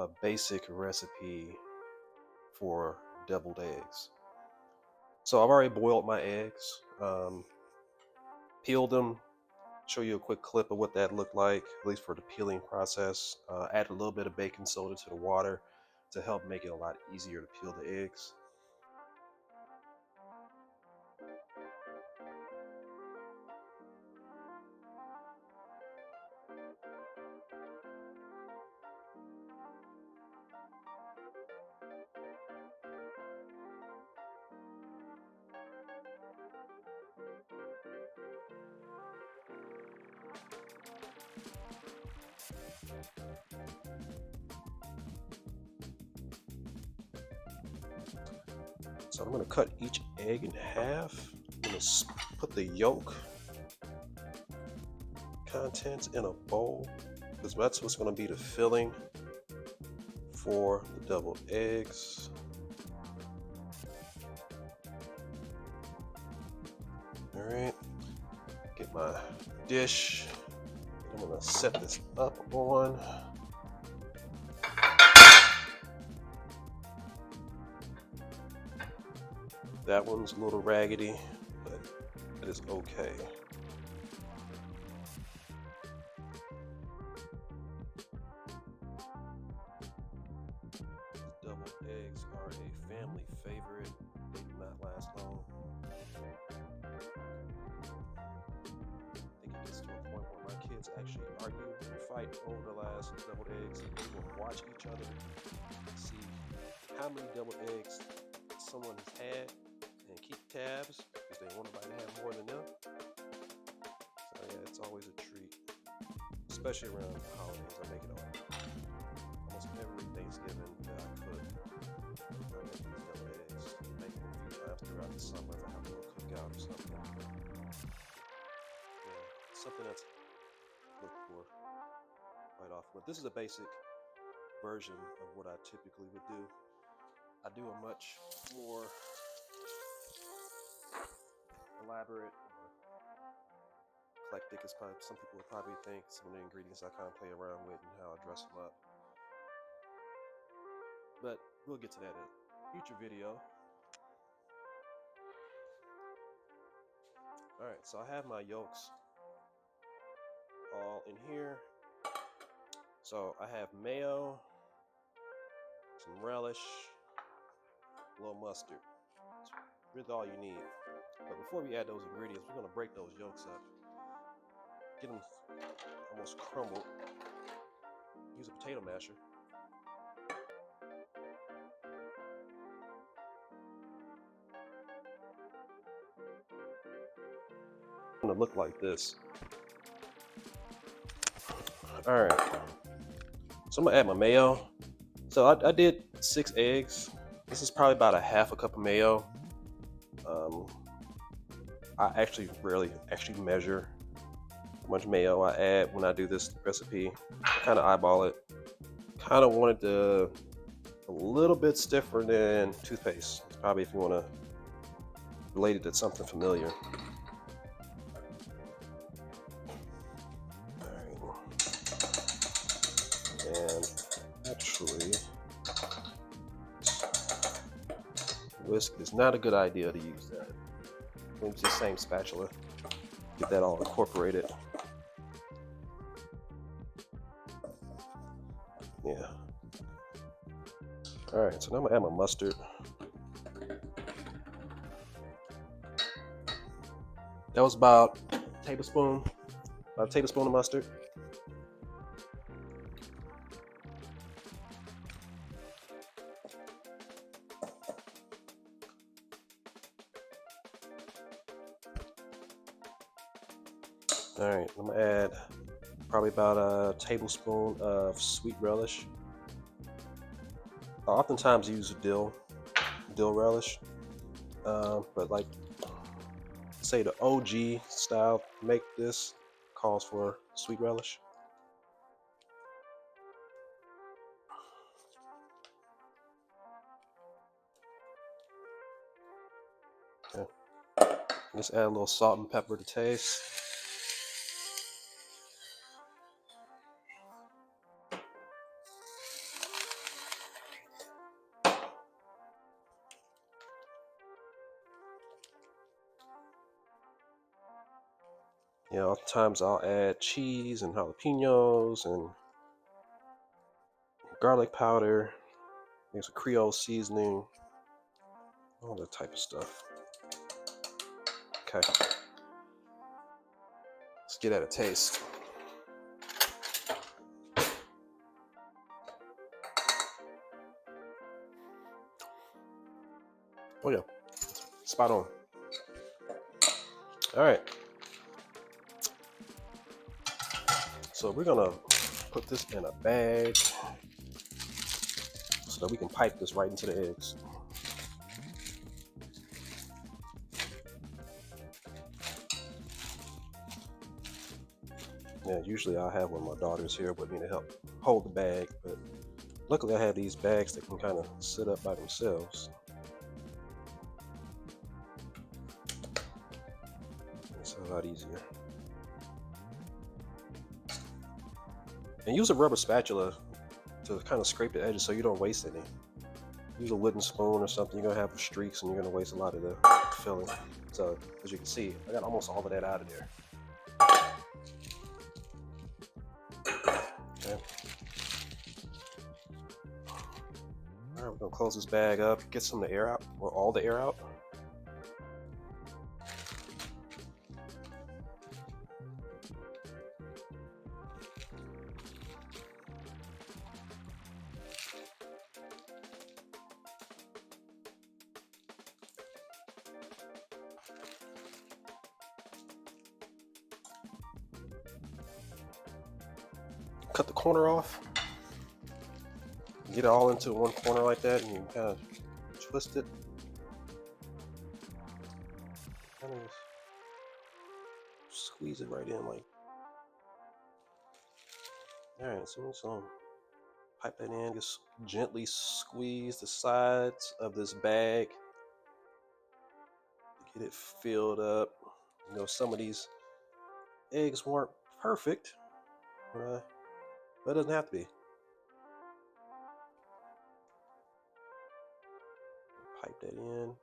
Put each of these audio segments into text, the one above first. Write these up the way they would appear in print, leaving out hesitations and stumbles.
a basic recipe for deviled eggs. So I've already boiled my eggs, peeled them, show you a quick clip of what that looked like, at least for the peeling process. Add a little bit of baking soda to the water to help make it a lot easier to peel the eggs. So I'm going to cut each egg in half. I'm going to put the yolk contents in a bowl, because that's what's going to be the filling for the deviled eggs. All right, get my dish. I'm going to set this up on. That one's a little raggedy, but it is okay. Deviled eggs are a family favorite. They do not last long. I think it gets to a point where my kids actually argue and fight over the last deviled eggs. They will watch each other and see how many deviled eggs someone has had and keep tabs because they want everybody to have more than them. So yeah, it's always a treat, especially around the holidays. I make it on almost every Thanksgiving that I cook. I make these deviled eggs. I make them a few times throughout the summer if I have a little cookout or something. Yeah, something that's looked for quite often. But this is a basic version of what I typically would do. I do a much more elaborate or eclectic, as probably some people would probably think. Some of the ingredients I kind of play around with and how I dress them up. But we'll get to that in a future video. Alright, so I have my yolks all in here. So I have mayo, some relish, a little mustard. That's really all you need. But before we add those ingredients, we're going to break those yolks up. Get them almost crumbled. Use a potato masher. It's going to look like this. Alright, so I'm going to add my mayo. So I did 6 eggs. This is probably about a half a cup of mayo. I actually rarely measure how much mayo I add when I do this recipe. I kind of eyeball it. Kind of want it to a little bit stiffer than toothpaste. It's probably if you want to relate it to something familiar. And actually, whisk is not a good idea to use that. Use the same spatula. Get that all incorporated. Yeah. All right, so now I'm gonna add my mustard. That was about a tablespoon of mustard. All right, I'm gonna add probably about a tablespoon of sweet relish. I oftentimes use dill relish, but like say the OG style make this calls for sweet relish. Okay. Just add a little salt and pepper to taste. You know, oftentimes I'll add cheese and jalapenos and garlic powder, maybe some Creole seasoning, all that type of stuff. Okay, let's get at a taste. Oh yeah, spot on. All right, so we're gonna put this in a bag so that we can pipe this right into the eggs. Yeah, usually I have one of my daughters here with me to help hold the bag, but luckily I have these bags that can kind of sit up by themselves. It's a lot easier. And use a rubber spatula to kind of scrape the edges so you don't waste any. Use a wooden spoon or something, you're gonna have streaks and you're gonna waste a lot of the filling. So as you can see, I got almost all of that out of there. Okay. All right, we're gonna close this bag up, get some of the air out, or all the air out. Cut the corner off. Get it all into one corner like that, and you kind of twist it. Kind of squeeze it right in, like. All right, so pipe that in. Just gently squeeze the sides of this bag to get it filled up. You know, some of these eggs weren't perfect, but it doesn't have to be. Pipe that in.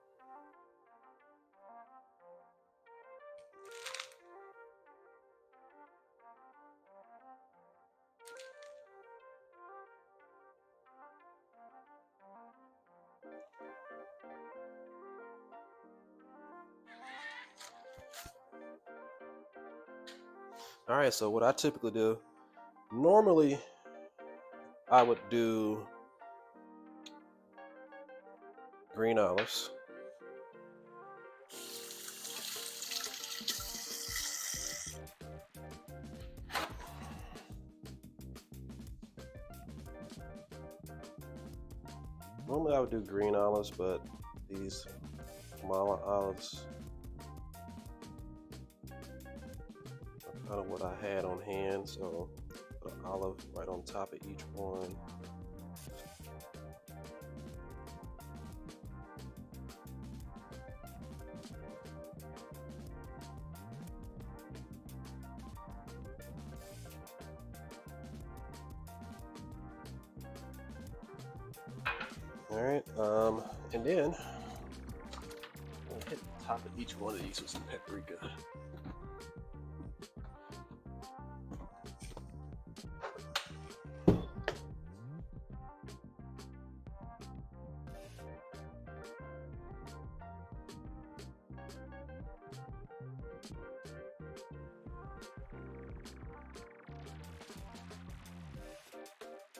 All right, so what I typically do, normally I would do green olives. Normally I would do green olives, but these Mala olives are kind of what I had on hand, so put an olive right on top of each one. All right, and then we'll hit the top of each one of these with some paprika.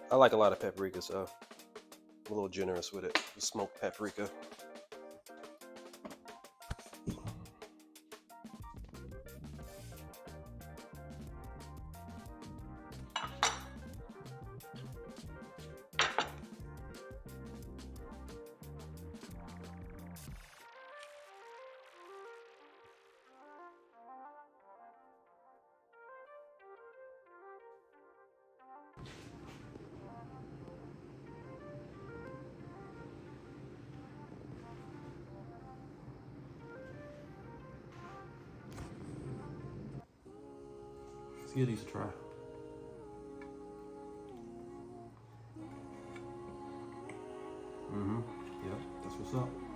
I like a lot of paprika, so I'm a little generous with it. The smoked paprika. Let's give these a try. Yep, that's what's up.